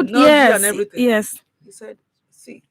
technology and Yes, everything. yes. He said, see,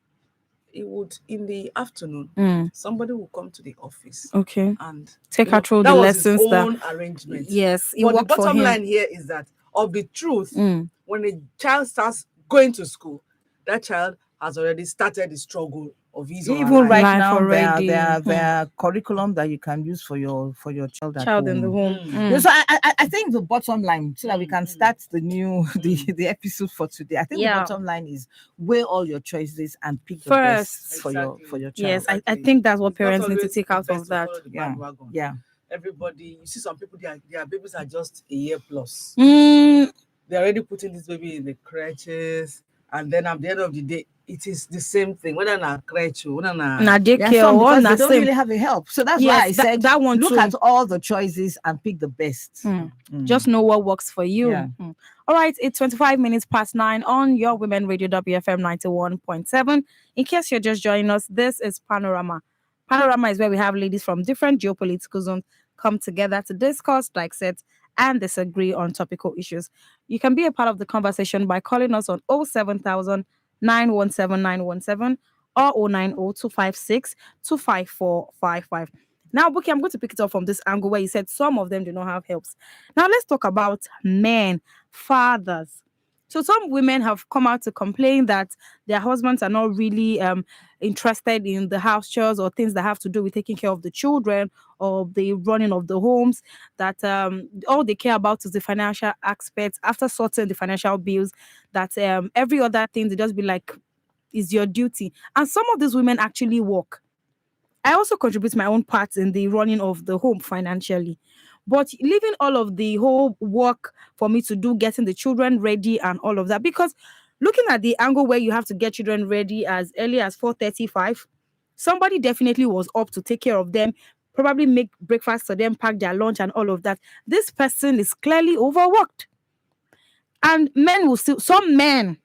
he would in the afternoon, Mm, somebody will come to the office okay. and Take her through that the was his lessons that, own arrangement. yes, it But the worked for bottom him. line here is that of the truth, Mm. when a child starts going to school, that child has already started the struggle of his or her Even life. right Life now, already. there are curriculum that you can use for your child at Child in the home. home. You know, so I think the bottom line, so that we can Mm. start the new the episode for today. I think the Yeah. bottom line is weigh all your choices and pick the First. best for your child. Yes, I think that's what It's not parents need to always take the out best of to that. follow the Yeah, bandwagon. yeah. Everybody, you see some people, their babies are just a year plus. Mm, They're already putting this baby in the crutches, and then at the end of the day, it is the same thing. Whether na crutch, whether na na There are daycare some or because na they don't same. really have a help. So that's why Yes, I said that one look too. at all the choices and pick the best. Mm. Just know what works for you. Yeah. Mm. All right, it's 25 minutes past 9 on your Women Radio WFM 91.7. In case you're just joining us, this is Panorama. Panorama is where we have ladies from different geopolitical zones come together to discuss, dissect, and disagree on topical issues. You can be a part of the conversation by calling us on 07000 917 917 or 090 256 Now, Buki, I'm going to pick it up from this angle where you said some of them do not have helps. Now, let's talk about men, fathers. So some women have come out to complain that their husbands are not really interested in the house chores or things that have to do with taking care of the children or the running of the homes, that all they care about is the financial aspects after sorting the financial bills, that every other thing, they just be like, is your duty. And some of these women actually work. I also contribute my own part in the running of the home financially. But leaving all of the whole work for me to do, getting the children ready and all of that, because looking at the angle where you have to get children ready as early as 4:35, somebody definitely was up to take care of them, probably make breakfast for them, pack their lunch and all of that. This person is clearly overworked. And some men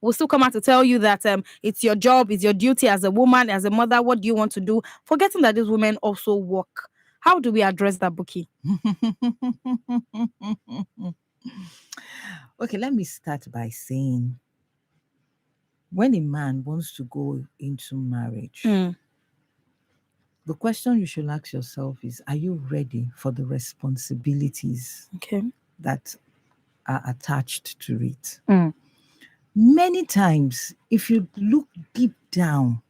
will still come out to tell you that it's your job, it's your duty as a woman, as a mother. What do you want to do? Forgetting that these women also work. How do we address that, Buki? Okay, let me start by saying when a man wants to go into marriage, the question you should ask yourself is, are you ready for the responsibilities Okay. that are attached to it? Many times, if you look deep down,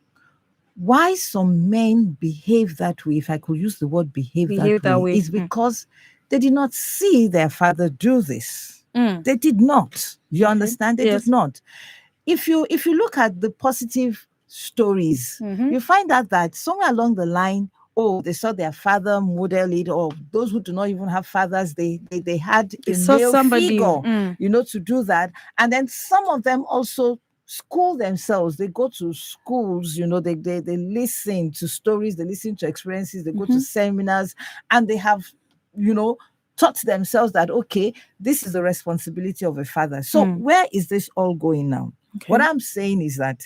why some men behave that way, if I could use the word behave that way, is because they did not see their father do this. They did not. You understand? They did not. If you look at the positive stories, you find out that somewhere along the line, they saw their father model it, or those who do not even have fathers, they had a male figure, to do that. And then some of them also school themselves. They go to schools, they listen to stories, they listen to experiences, they go to seminars, and they have, taught themselves that, okay, this is the responsibility of a father. So where is this all going now? Okay. What I'm saying is that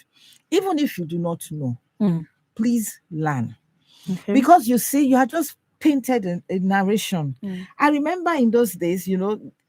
even if you do not know, please learn. Okay. Because you see, you are just painted a narration. I remember in those days,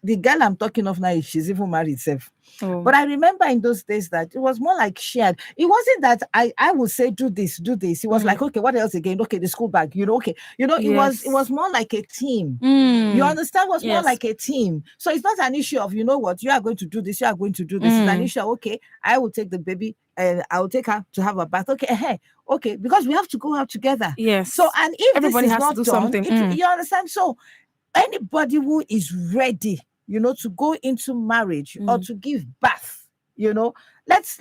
the girl I'm talking of now, she's even married herself. But I remember in those days that it was more like shared. It wasn't that I would say, do this. It was like, okay, what else again? Okay, the school bag, okay. It was more like a team. You understand? It was more like a team. So it's not an issue of, what, you are going to do this, you are going to do this. It's an issue of, okay, I will take the baby and I will take her to have a bath. Okay, because we have to go out together. Yes. So, and if everybody this is has not to do done, something. you understand? So anybody who is ready, to go into marriage or to give birth, let's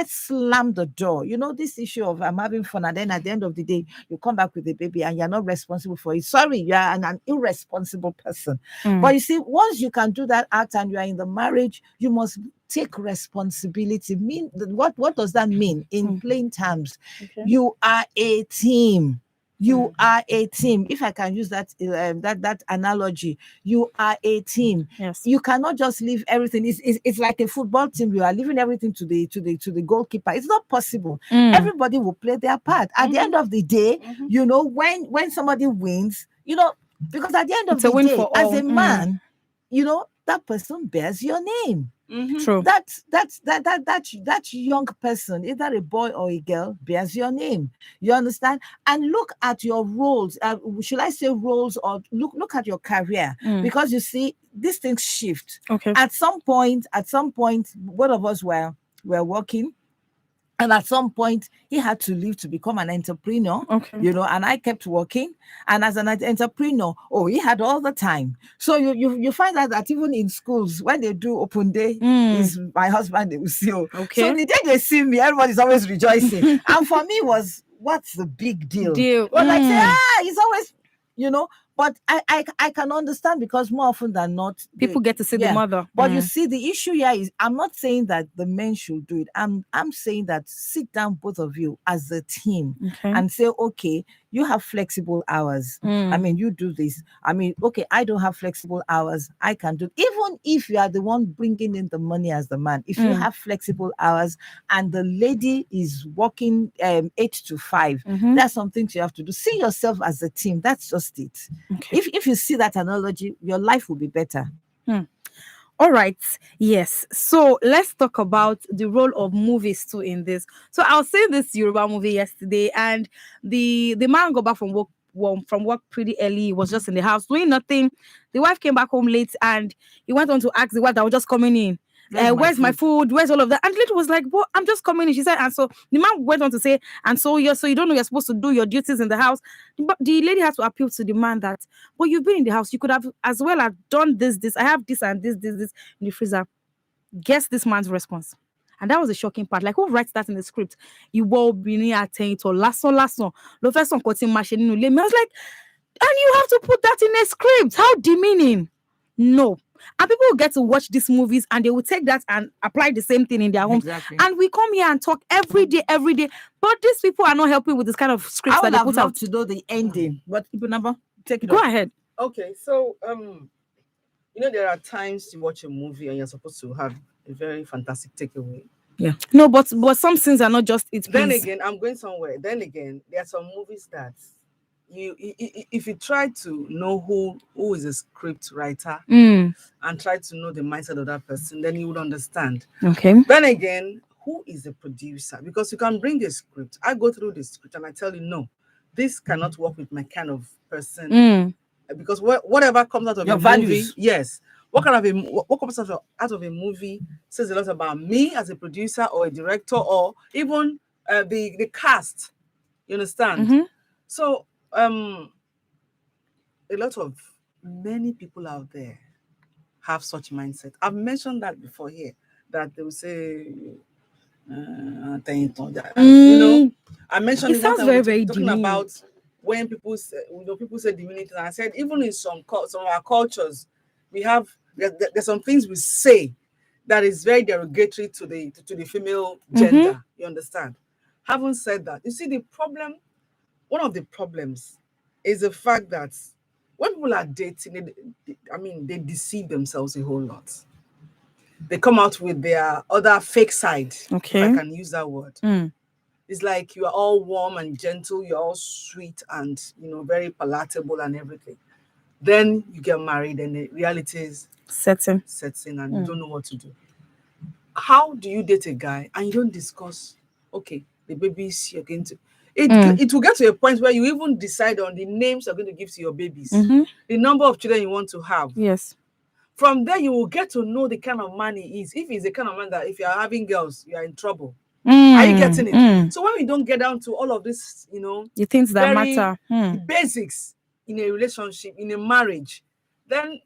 slam the door. This issue of I'm having fun, and then at the end of the day, you come back with a baby and you're not responsible for it. Sorry, you are an irresponsible person. But you see, once you can do that act and you are in the marriage, you must take responsibility. What does that mean in plain terms? Okay. You are a team. You are a team. If I can use that that analogy, you are a team. Yes. You cannot just leave everything. It's like a football team. You are leaving everything to the goalkeeper. It's not possible. Everybody will play their part. At the end of the day, when somebody wins, because at the end of the day, as a man, that person bears your name. True. That young person, either a boy or a girl, bears your name. You understand? And look at your roles. Should I say roles, or look at your career? Because you see, these things shift. Okay. At some point, both of us were working. And at some point, he had to leave to become an entrepreneur, Okay. and I kept working. And as an entrepreneur, he had all the time. So you find out that even in schools, when they do open day, is my husband they will see. Okay. So the day they see me, everybody's always rejoicing. And for me was, what's the big deal? But like say, he's always, but I can understand, because more often than not, people get to see the mother. But you see, the issue here is, I'm not saying that the men should do it. I'm saying that sit down, both of you, as a team, and say, okay, you have flexible hours. I mean, you do this. I mean, okay, I don't have flexible hours. I can do, even if you are the one bringing in the money as the man. If you have flexible hours and the lady is working 8 to 5, that's something you have to do. See yourself as a team. That's just it. Okay. If you see that analogy, your life will be better. All right. Yes. So let's talk about the role of movies too in this. So I was saying this Yoruba movie yesterday, and the man got back from work pretty early. He was just in the house doing nothing. The wife came back home late, and he went on to ask the wife that was just coming in, where's my food? Where's all of that? And the lady was like, "Well, I'm just coming in." She said, and so the man went on to say, "And so you don't know you're supposed to do your duties in the house." But the lady had to appeal to the man that, "Well, you've been in the house. You could have as well have done this. I have this and this in the freezer." Guess this man's response. And that was a shocking part. Like, who writes that in the script? You will be attentive to last one. The first one cutting machine. I was like, and you have to put that in a script. How demeaning. No. And people will get to watch these movies and they will take that and apply the same thing in their homes. Exactly. And we come here and talk every day. But these people are not helping with this kind of scripts that they put out. To know the ending, but people never take it. Go ahead. Okay, so there are times you watch a movie and you're supposed to have a very fantastic takeaway. Yeah. No, but some scenes are not just it. Then again, I'm going somewhere. Then again, there are some movies that if you try to know who is a script writer and try to know the mindset of that person, then you would understand. Okay. Then again, who is the producer? Because you can bring a script. I go through the script and I tell you, no, this cannot work with my kind of person. Because whatever comes out of your a values. movie, yes, what comes out of a movie says a lot about me as a producer or a director, or even the cast. You understand? So many people out there have such mindset. I've mentioned that before here, that they will say, I mentioned it sounds very, very talking demeaning. about when people say, people say divinity. And I said, even in some of our cultures, there's some things we say that is very derogatory to the female gender. You understand? Having said that, you see one of the problems is the fact that when people are dating, they deceive themselves a whole lot. They come out with their other fake side, okay, if I can use that word. It's like you are all warm and gentle, you're all sweet and very palatable and everything. Then you get married and the reality is sets in and you don't know what to do. How do you date a guy and you don't discuss, okay, the babies you're going to... It will get to a point where you even decide on the names you're going to give to your babies, the number of children you want to have. Yes. From there, you will get to know the kind of man he is. If he's the kind of man that if you are having girls, you are in trouble. Are you getting it? So when we don't get down to all of this, the things that matter, the basics in a relationship, in a marriage, then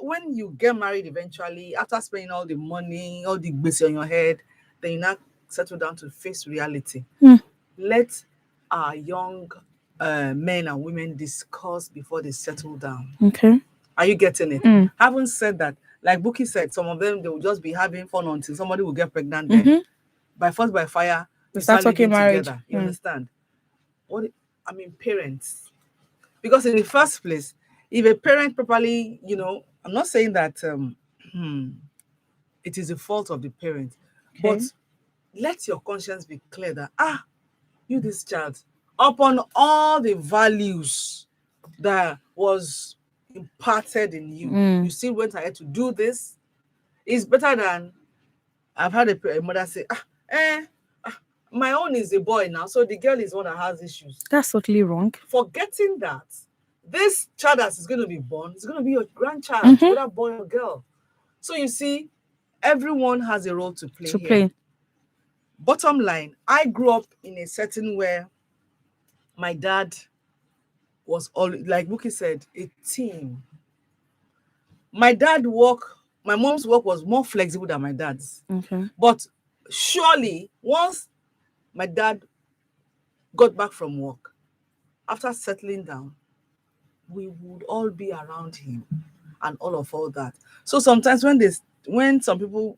when you get married eventually, after spending all the money, all the gbese on your head, then you now settle down to face reality. Let our young men and women discuss before they settle down. Okay. Are you getting it? Having said that, like Buki said, some of them, they will just be having fun until somebody will get pregnant. Then by force, by fire, we start talking marriage together. You understand? Parents. Because in the first place, if a parent properly, I'm not saying that it is the fault of the parent, but let your conscience be clear that, this child, upon all the values that was, imparted in you. Mm. You still went ahead to do this. It's better than I've had a mother say, my own is a boy now, so the girl is one that has issues. That's totally wrong. Forgetting that this child that is going to be born is going to be your grandchild, whether boy or girl. So you see, everyone has a role to play here. Bottom line, I grew up in a setting where my dad was always, like Buki said, a team. My mom's work was more flexible than my dad's. Okay. But surely, once my dad got back from work, after settling down, we would all be around him and all that. So sometimes when some people,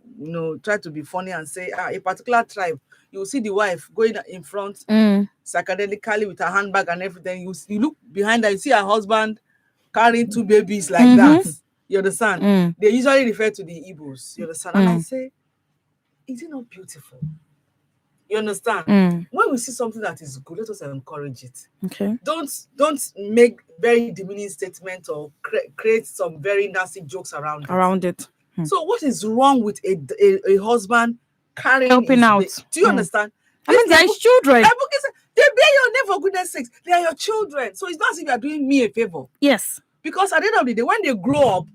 try to be funny and say, a particular tribe, you will see the wife going in front psychedelically with her handbag and everything. You look behind her, you see her husband carrying 2 babies like that. You understand? They usually refer to the Igbos. You understand? And I say, is it not beautiful? You understand? When we see something that is good, let us encourage it. Okay. Don't make very demeaning statements or create some very nasty jokes around it. So what is wrong with a husband helping out? Do you understand? I mean, they're his children. They bear your name, for goodness sakes. They are your children. So it's not as if you are doing me a favor. Yes. Because at the end of the day, when they grow up,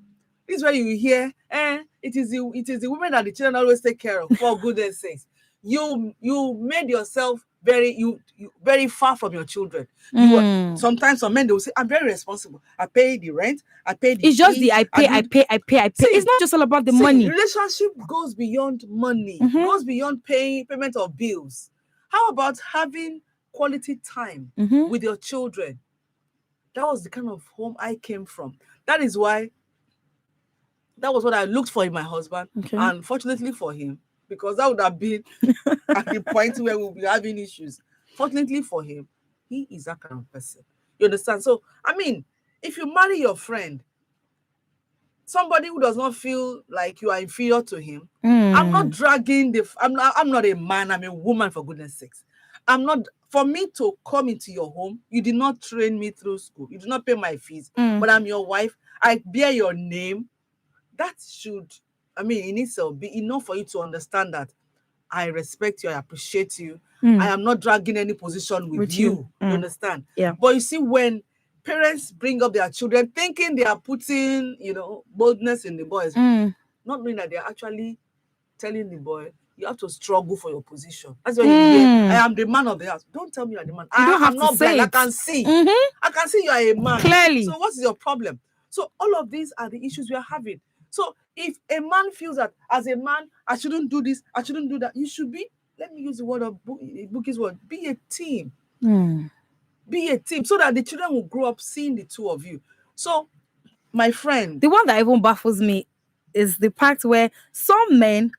this is where you hear, it is the women that the children always take care of, for goodness sakes. You made yourself very far from your children. Sometimes some men, they will say, I'm very responsible. I pay the rent, I pay the It's just fees, I pay. See, it's not just all about the money. Relationship goes beyond money, goes beyond payment of bills. How about having quality time with your children? That was the kind of home I came from. That is why that was what I looked for in my husband. Okay. And fortunately for him, because that would have been at the point where we'll be having issues. Fortunately for him, he is that kind of person. You understand? So, I mean, if you marry your friend, somebody who does not feel like you are inferior to him, I'm not dragging I'm not a man, I'm a woman, for goodness sakes. For me to come into your home, you did not train me through school. You did not pay my fees, but I'm your wife. I bear your name. That should, in itself, be enough for you to understand that I respect you, I appreciate you. I am not dragging any position with you. You understand? Yeah. But you see, when parents bring up their children thinking they are putting, boldness in the boys, not knowing that they're actually telling the boy, you have to struggle for your position. That's why you hear, I am the man of the house. Don't tell me you're the man. I'm not blind. I can see. I can see you are a man. Clearly. So what is your problem? So all of these are the issues we are having. So if a man feels that as a man, I shouldn't do this, I shouldn't do that, you should be, let me use the word of Buki's word, be a team. Be a team so that the children will grow up seeing the two of you. So, my friend. The one that even baffles me is the part where some men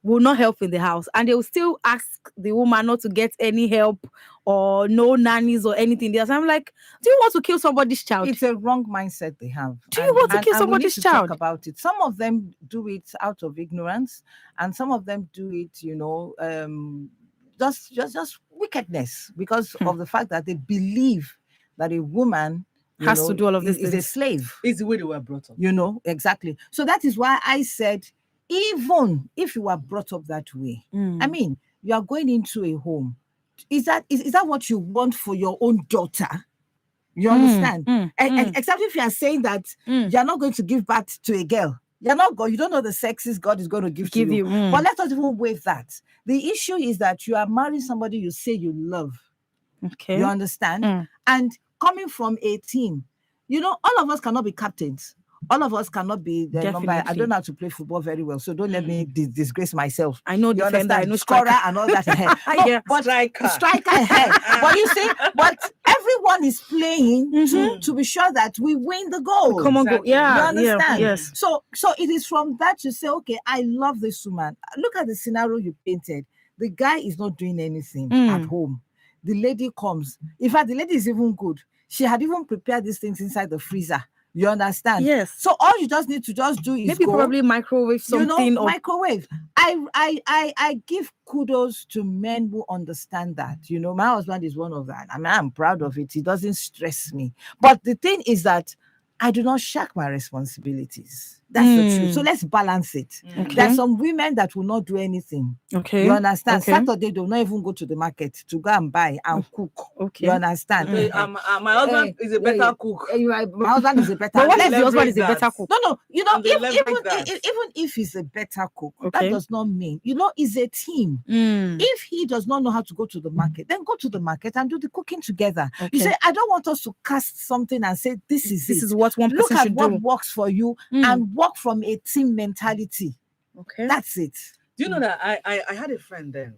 will not help in the house and they will still ask the woman not to get any help or no nannies or anything else. I'm like, do you want to kill somebody's child? It's a wrong mindset they have. Do you want to kill somebody's child? We need to talk about it. Some of them do it out of ignorance, and some of them do it, just wickedness because of the fact that they believe that a woman has to do all of this. Is a slave. It's the way they were brought up. Exactly. So that is why I said, even if you are brought up that way, you are going into a home. Is that what you want for your own daughter? You understand? Except if you are saying that you are not going to give birth to a girl. You don't know the sexes God is going to give to you. But let us even waive that. The issue is that you are marrying somebody you say you love. Okay. You understand? And coming from a team, all of us cannot be captains. All of us cannot be the number. I don't know how to play football very well, so don't let me disgrace myself. I know defender, I know scorer and all that. But striker. But you see, everyone is playing to be sure that we win the goal. Come on, go. Yeah, you understand? Yeah, yes. So it is from that you say, okay, I love this woman. Look at the scenario you painted. The guy is not doing anything at home. The lady comes. In fact, the lady is even good. She had even prepared these things inside the freezer. You understand? Yes. So all you just need to just do is maybe probably microwave something. Microwave. I give kudos to men who understand that. My husband is one of that. I'm proud of it. It doesn't stress me. But the thing is that I do not shirk my responsibilities. That's the truth. So let's balance it. Okay. There are some women that will not do anything. Okay. You understand? Okay. Saturday, they will not even go to the market to go and buy and cook. Okay. You understand? My husband is a better cook. My husband is a better But what cook. if the husband is a Leverage better that. cook? No, you know, And they leverage even that. even if he's a better cook, Okay. that does not mean, it's a team. If he does not know how to go to the market, then go to the market and do the cooking together. Okay. You say, I don't want us to cast something and say this is what one Look person at should what do. works for you and work from a team mentality. Okay. That's it. Do you know that I had a friend then?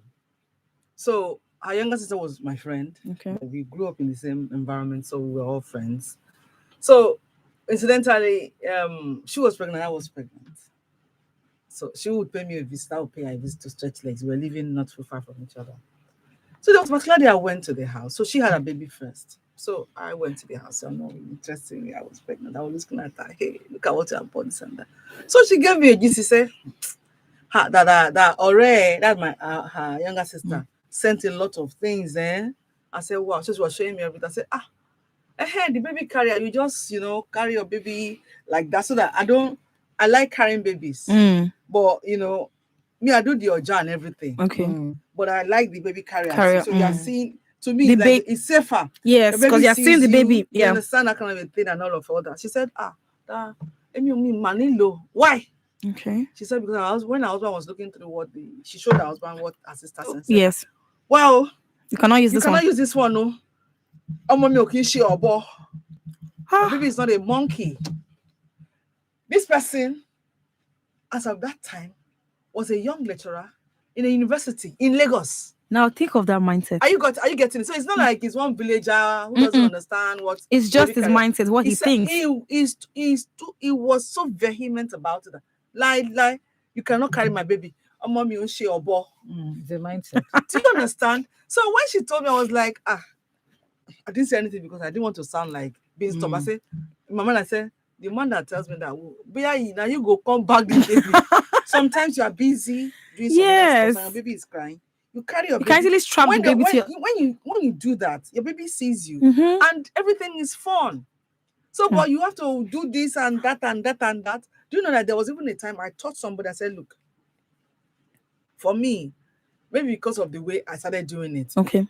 So her younger sister was my friend. Okay. We grew up in the same environment, so we were all friends. So incidentally, she was pregnant, I was pregnant. So she would pay me a visit, I would pay her a visit to stretch legs. We were living not too far from each other. So there was particular day I went to the house. So she had a baby first. So I went to the house. So no, interestingly, I was pregnant. I was looking at her. Hey, look at what you have bought, this and that. So she gave me a gist. She said, that already, that my her younger sister sent a lot of things. I said, wow. So she was showing me everything. I said, the baby carrier, you just carry your baby like that, so that I like carrying babies, but me, I do the oja and everything. Okay. But I like the baby carrier. Carrier, So you are seeing, to me, The like it's safer. Yes, The because baby you're seeing sees the you, baby. You Yeah. understand that kind of a thing and all of that. She said, that Manilo. Why? Okay. She said, because when her husband was looking through she showed her husband what her sister said. Yes. Well, You cannot use you this cannot one. use this one, no. The Ah, baby is not a monkey. This person, as of that time, was a young lecturer in a university in Lagos. now think of that mindset. Are you getting it? So it's not like he's one villager who doesn't understand what. It's just his mindset, what he said thinks. He was so vehement about it. Like, you cannot carry my baby. Mommy, or boy. The mindset. Do you understand? So when she told me, I was like, I didn't say anything because I didn't want to sound like being stubborn. I said, Mama, I said, the man that tells me that, now you go come back the baby. Sometimes you are busy doing some other stuff and your baby is crying. You carry your You baby. can't really strap the baby to when you do that, your baby sees you Mhm. and everything is fun. So, but you have to do this and that and that and that. Do you know that there was even a time I taught somebody, I said, look, for me, maybe because of the way I started doing it, Okay.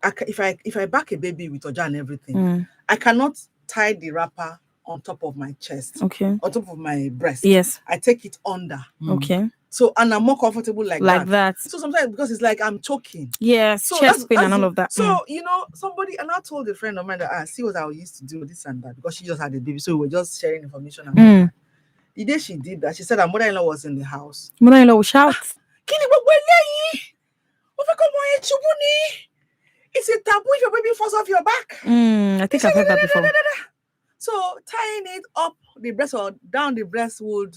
if I back a baby with oja and everything, I cannot tie the wrapper on top of my chest, Okay. on top of my breast. Yes. I take it under. Okay. So, and I'm more comfortable like that. So sometimes because it's like I'm choking. Yes, So chest pain and all of that. So somebody, and I told a friend of mine that see what I used to do this and that, because she just had a baby, so we were just sharing information and all that. The day she did that, she said her mother-in-law was in the house. Mother-in-law will shout. It's a taboo if your baby falls off your back. I think I've heard that before. So tying it up the breast or down the breast would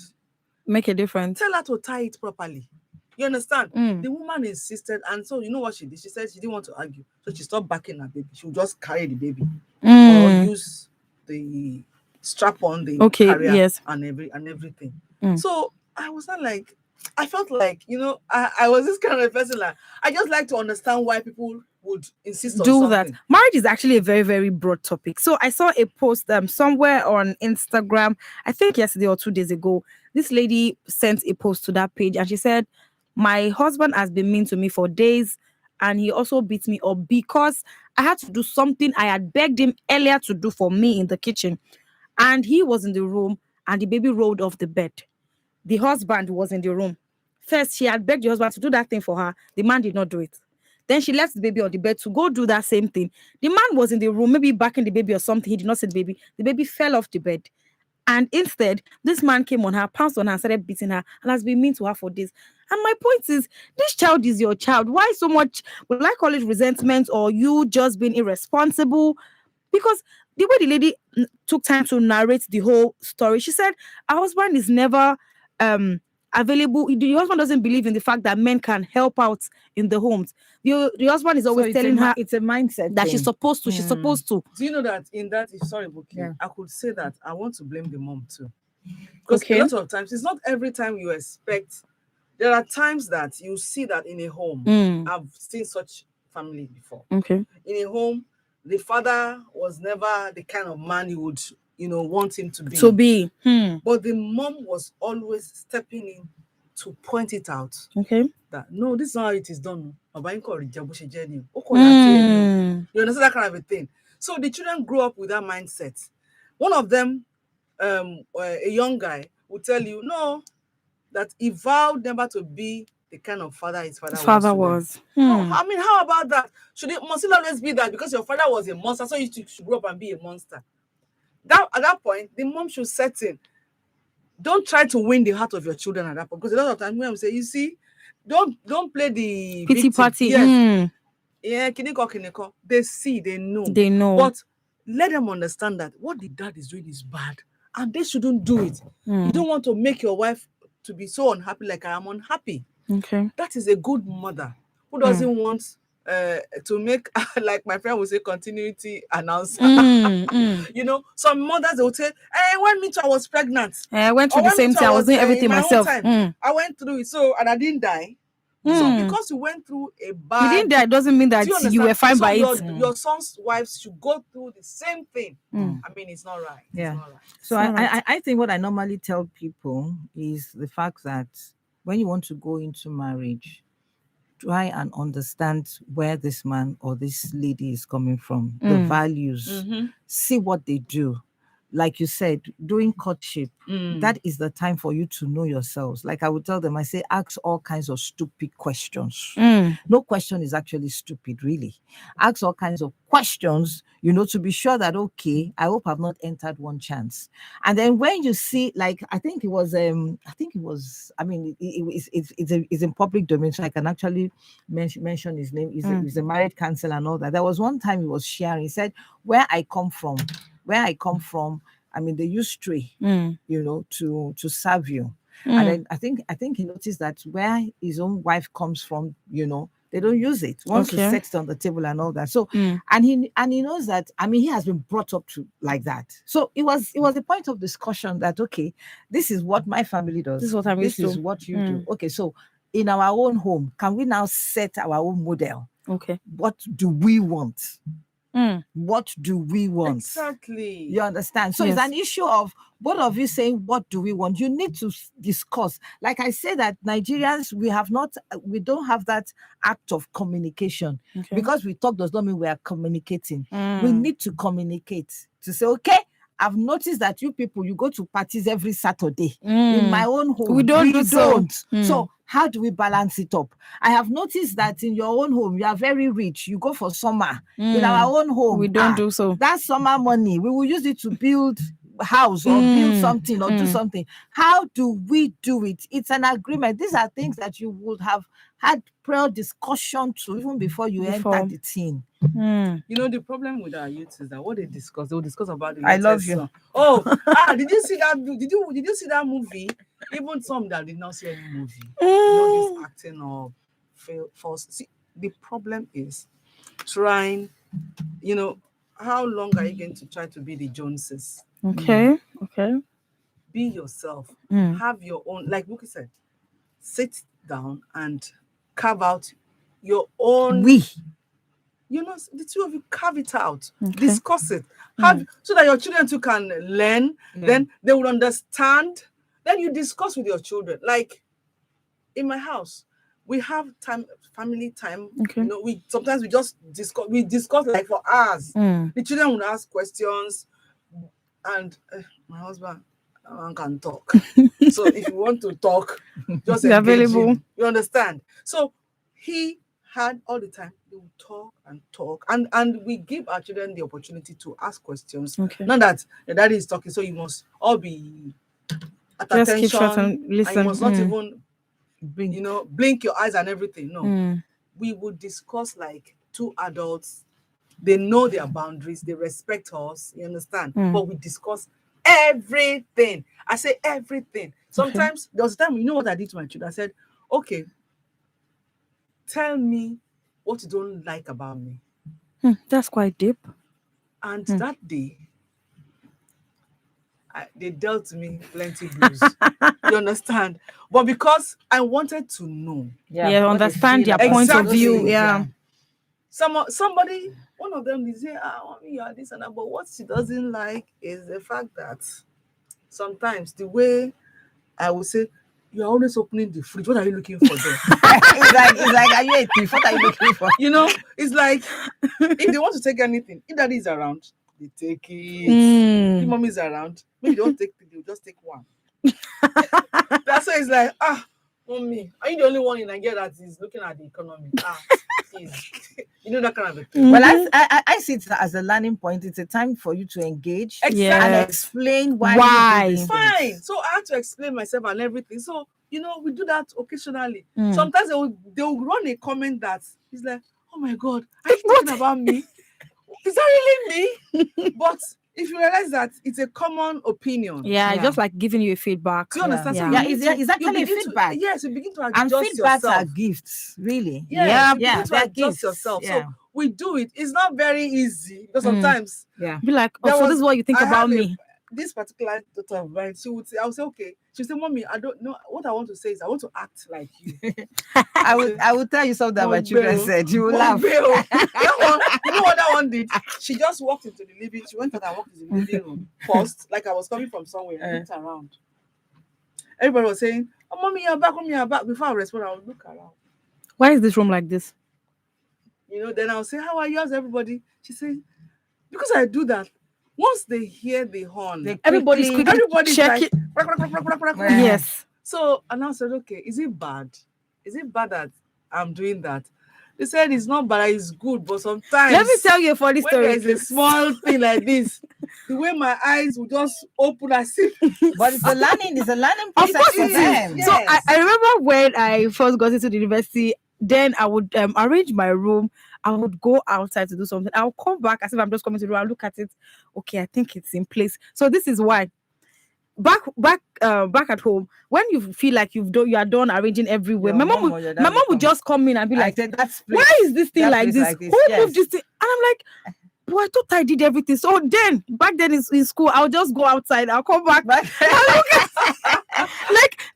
make a difference. Tell her to tie it properly. You understand? The woman insisted, and so you know what she did? She said she didn't want to argue, so she stopped backing her baby. She would just carry the baby or use the strap on the carrier and everything. So I was not like, I felt like, I was this kind of person, like I just like to understand why people would insist on something. That. Marriage is actually a very, very broad topic. So I saw a post somewhere on Instagram, I think yesterday or 2 days ago. This lady sent a post to that page and she said, my husband has been mean to me for days and he also beat me up because I had to do something I had begged him earlier to do for me in the kitchen. And he was in the room and the baby rolled off the bed. The husband was in the room. First, she had begged the husband to do that thing for her. The man did not do it. Then she left the baby on the bed to go do that same thing. The man was in the room, maybe backing the baby or something. He did not see the baby. The baby fell off the bed. And instead, this man came on her, pounced on her, and started beating her, and has been mean to her for this. And my point is, this child is your child. Why so much, will I call it resentment or you just being irresponsible? Because the way the lady took time to narrate the whole story, she said her husband is never available. The husband doesn't believe in the fact that men can help out in the homes. The husband is always telling her it's a mindset that thing. she's supposed to. She's supposed to. Do you know that sorry, Buki, I could say that I want to blame the mom too. Because a lot of times, it's not every time you expect. There are times that you see that in a home. I've seen such family before. Okay. In a home, the father was never the kind of man you would want him to be. But the mom was always stepping in to point it out. Okay. That no, this is not how it is done. You understand that kind of a thing? So the children grew up with that mindset. One of them, a young guy, would tell you, no, that he vowed never to be the kind of father his father was. No, I mean, how about that? Must it always be that because your father was a monster, so you should grow up and be a monster? That at that point, the mom should set in. Don't try to win the heart of your children at that point, because a lot of times when we say, you see, don't play the pity victim. party. Yes. Yeah, kiniko. They see, they know. But let them understand that what the dad is doing is bad, and they shouldn't do it. You don't want to make your wife to be so unhappy like I am unhappy. Okay. That is a good mother who doesn't want to make, like my friend would say, continuity announcer. Some mothers, they would say, hey, when me too, I was pregnant. I went through the same thing. I was doing everything myself. I went through it, and I didn't die. So because you went through a bad... You didn't die doesn't mean that you were fine by it. Your son's wives should go through the same thing. I mean, it's not right. Yeah. It's not right. So I think what I normally tell people is the fact that when you want to go into marriage, try and understand where this man or this lady is coming from, the values, see what they do. Like you said, during courtship, that is the time for you to know yourselves. Like I would tell them, I say, ask all kinds of stupid questions. No question is actually stupid, really. Ask all kinds of questions, to be sure that, okay, I hope I've not entered one chance. And then when you see, like, I mean, it's in public domain, so I can actually mention his name. He's a married counselor and all that. There was one time he was sharing, he said, where I come from, I mean, they use tray, to serve you. And then I think he noticed that where his own wife comes from, they don't use it. Once you set it on the table and all that. So, and he knows that, I mean, he has been brought up to like that. So it was a point of discussion that, okay, this is what my family does. This is what I'm used to. This is what you do. Okay, so in our own home, can we now set our own model? Okay. What do we want? What do we want? Exactly. You understand? So it's an issue of both of you saying, what do we want? You need to discuss. Like I say that Nigerians, we don't have that act of communication. Because we talk does not mean we are communicating. We need to communicate to say, okay, I've noticed that you people, you go to parties every Saturday. In my own home, we don't. So how do we balance it up? I have noticed that in your own home, you are very rich. You go for summer. In our own home, we don't do so. That summer money, we will use it to build a house or build something or do something. How do we do it? It's an agreement. These are things that you would have had prior discussion to even before you enter the team. The problem with our youth is that what they will discuss about the I love you. song. Oh, did you see that? Did you see that movie? Even some that did not see any movie. This acting or false. See, the problem is trying. How long are you going to try to be the Joneses? Okay. Be yourself. Have your own. Like Buki said, sit down and carve out your own. The two of you carve it out, discuss it, so that your children too can learn. Then they will understand. Then you discuss with your children. Like in my house, we have family time. We sometimes we just discuss. We discuss like for hours. The children will ask questions, and my husband can talk. So if you want to talk, just engage available. him. You understand? So he had all the time. They will talk, and we give our children the opportunity to ask questions. Not that the daddy is talking, so you must all be at just attention. Keep short and listen. And you must not even blink your eyes and everything. No, we would discuss like two adults. They know their boundaries. They respect us. You understand? But we discuss everything. I say everything. Sometimes there was a time, what I did to my children? I said, okay, tell me what you don't like about me. That's quite deep. And that day, they dealt me plenty blues. You understand? But because I wanted to know. Understand their point of view. Yeah. Somebody, one of them is say, mommy, you are this and that. But what she doesn't like is the fact that sometimes the way I would say, you are always opening the fridge. What are you looking for there? It's like, are you a thief? What are you looking for? You know, it's like if they want to take anything, if daddy is around, they take it. If mommy is around, maybe they don't take it, they'll just take one. That's why it's like, mommy, are you the only one in Nigeria that is looking at the economy? Please. You know, that kind of a thing. Well, I see it as a learning point. It's a time for you to engage and explain why. You do Fine. So I had to explain myself and everything. So, you know, we do that occasionally. Sometimes they'll run a comment that is like, oh my God, are you talking about me? Is that really me? But if you realize that it's a common opinion. Just like giving you a feedback. Do you understand? Yeah, it's actually feedback. Yes, you begin to adjust and feedbacks yourself. are gifts, really. You begin to adjust yourself. So we do it. It's not very easy because sometimes be like, so this is what you think about me. This particular daughter of mine, she would say, I would say, okay. She'll say, mommy, I don't know. What I want to say is I want to act like you. I would tell you something that my children said. You will laugh. You know what that one did? She just walked into the living. She went out and walked into the living room first, like I was coming from somewhere. I looked around. Everybody was saying, oh, mommy, you're back. Mommy, you're back. Before I respond, I would look around. Why is this room like this? You know, then I'll say, how are you? How's everybody? She said, because I do that. Once they hear the horn, everybody's check like, it. Yes. So, and I said, okay, is it bad? Is it bad that I'm doing that? They said it's not bad, it's good, but sometimes let me tell you a funny story. There's a small thing like this, the way my eyes will just open as if. But it's a learning process for them. Yes. So I remember when I first got into the university, then I would arrange my room. I would go outside to do something. I'll come back as if I'm just coming to the room. I'll look at it. Okay, I think it's in place. So this is why. Back at home, when you feel like you are done arranging everywhere, my mom would just come in and be like, why is this thing like this? Who moved this thing? And I'm like, but I thought I did everything. So then, back then in school, I'll just go outside. I'll come back. Like,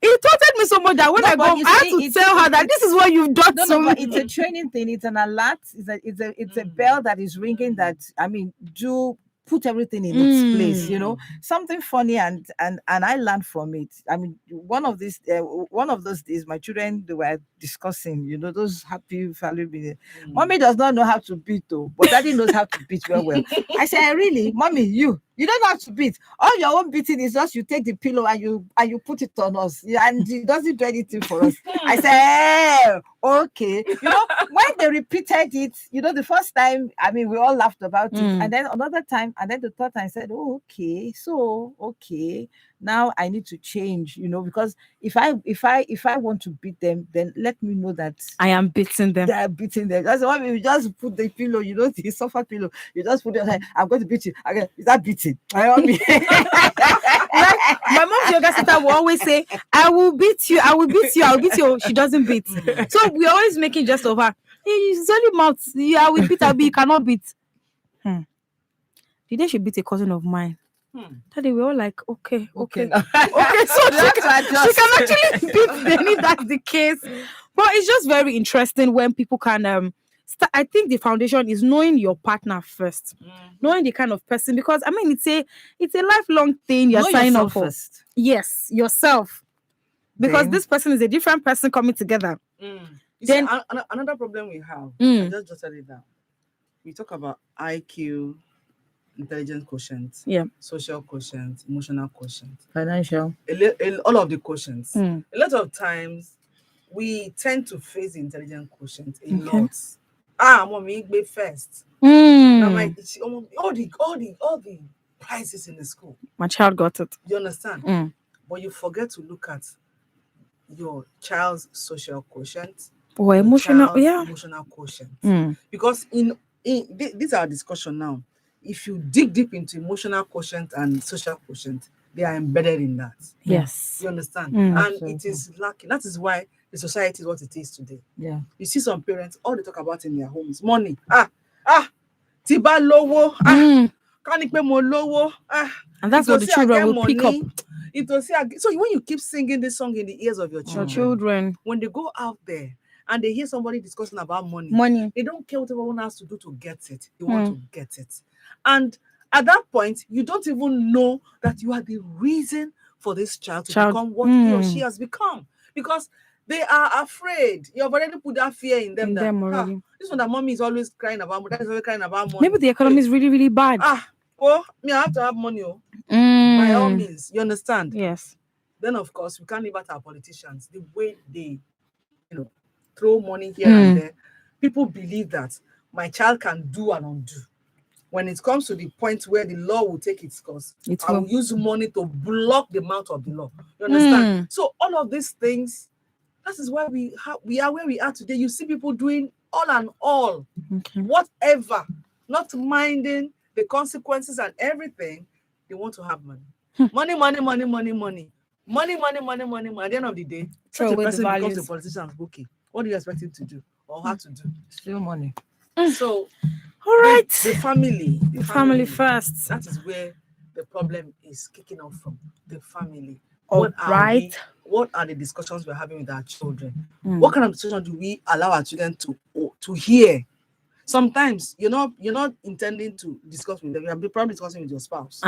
it taunted me so much that when I go, I had to tell her that this is what you've done. But it's a training thing. It's an alert. It's a bell that is ringing. That do put everything in its place. You know, something funny and I learned from it. I mean, one of those days, my children, they were discussing. You know, those happy family. Mommy does not know how to beat though, but daddy knows how to beat well. I said, really, mommy, you don't have to beat. All your own beating is just you take the pillow and you put it on us, and it doesn't do anything for us. I said, okay. You know, when they repeated it, you know, the first time, I mean, we all laughed about it, and then another time, and then the third time, I said, oh, okay, so okay, now I need to change. You know, because if I want to beat them, then let me know that I am beating them. They are beating them. That's why you just put the pillow, you know, the sofa pillow. You just put it on. I'm going to beat you. Again, is that beating? Like, my mom's younger sister will always say, I will beat you. I will beat you. I will beat you. She doesn't beat. So we're always making jest of her. It's only mouth. Yeah, we beat. You cannot beat. The day she beat a cousin of mine. Daddy, we're all like, okay. So she can actually beat them if that's the case. But it's just very interesting when people can I think the foundation is knowing your partner first, knowing the kind of person, because I mean it's a lifelong thing you're signing up for. First. Yes, yourself, because this person is a different person coming together. Then another problem we have, I just jotted it down. We talk about IQ, intelligence quotient, social quotient, emotional quotient, financial, all of the quotients. A lot of times we tend to face the intelligence quotient a lot. Mommy, go first. Now all the prizes in the school. My child got it. You understand? But you forget to look at your child's social quotient or emotional quotient. Because in this is our discussion now. If you dig deep into emotional quotient and social quotient, they are embedded in that. Yes. You understand? And absolutely. It is lacking. That is why the society is what it is today. Yeah. You see some parents, all they talk about in their homes, money. Tiba lowo. Kanipe mo lowo. And that's what the children will pick up. So when you keep singing this song in the ears of your children, children, when they go out there and they hear somebody discussing about money, they don't care what everyone has to do to get it. They want to get it. And at that point, you don't even know that you are the reason for this child to become what he or she has become. Because they are afraid. You have already put that fear in them. This one that mommy is always crying about, that is always crying about money. Maybe the economy is really, really bad. Me, I have to have money. By all means, you understand? Yes. Then, of course, we can't leave out our politicians. The way they, throw money here and there. People believe that my child can do and undo. When it comes to the point where the law will take its course, I will use money to block the mouth of the law. You understand? So all of these things, that is why we are where we are today. You see people doing all and all, whatever, not minding the consequences and everything. They want to have money. Money. At the end of the day, such a person becomes a politician. Okay, what do you expect him to do or how to do? Still money. So, all right, the family first. That is where the problem is kicking off from. The family. What are the discussions we're having with our children? What kind of discussion do we allow our children to hear? Sometimes you're not intending to discuss with them. You're probably discussing with your spouse.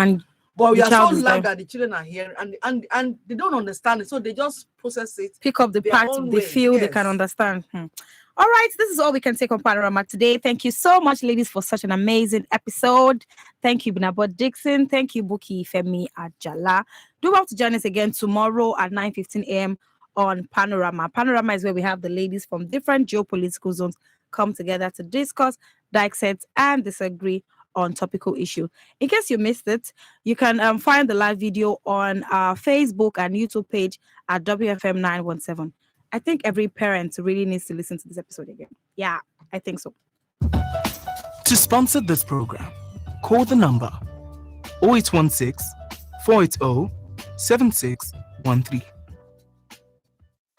But we are so loud that the children are hearing and they don't understand it, so they just process it. Pick up the part they feel they can understand. All right, this is all we can take on Panorama today. Thank you so much, ladies, for such an amazing episode. Thank you, Binabot Dixon. Thank you, Buki Femi Ajala. Do well to join us again tomorrow at 9:15 a.m. on Panorama. Panorama is where we have the ladies from different geopolitical zones come together to discuss, dissect, and disagree on topical issue. In case you missed it, you can find the live video on our Facebook and YouTube page at WFM 917. I think every parent really needs to listen to this episode again. Yeah, I think so. To sponsor this program, call the number 0816 480 7613.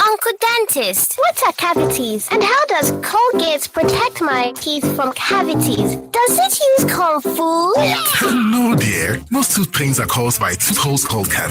Uncle Dentist, what are cavities? And how does Colgate protect my teeth from cavities? Does it use Kung Fu? No, dear. Most tooth pains are caused by tooth holes called cavities.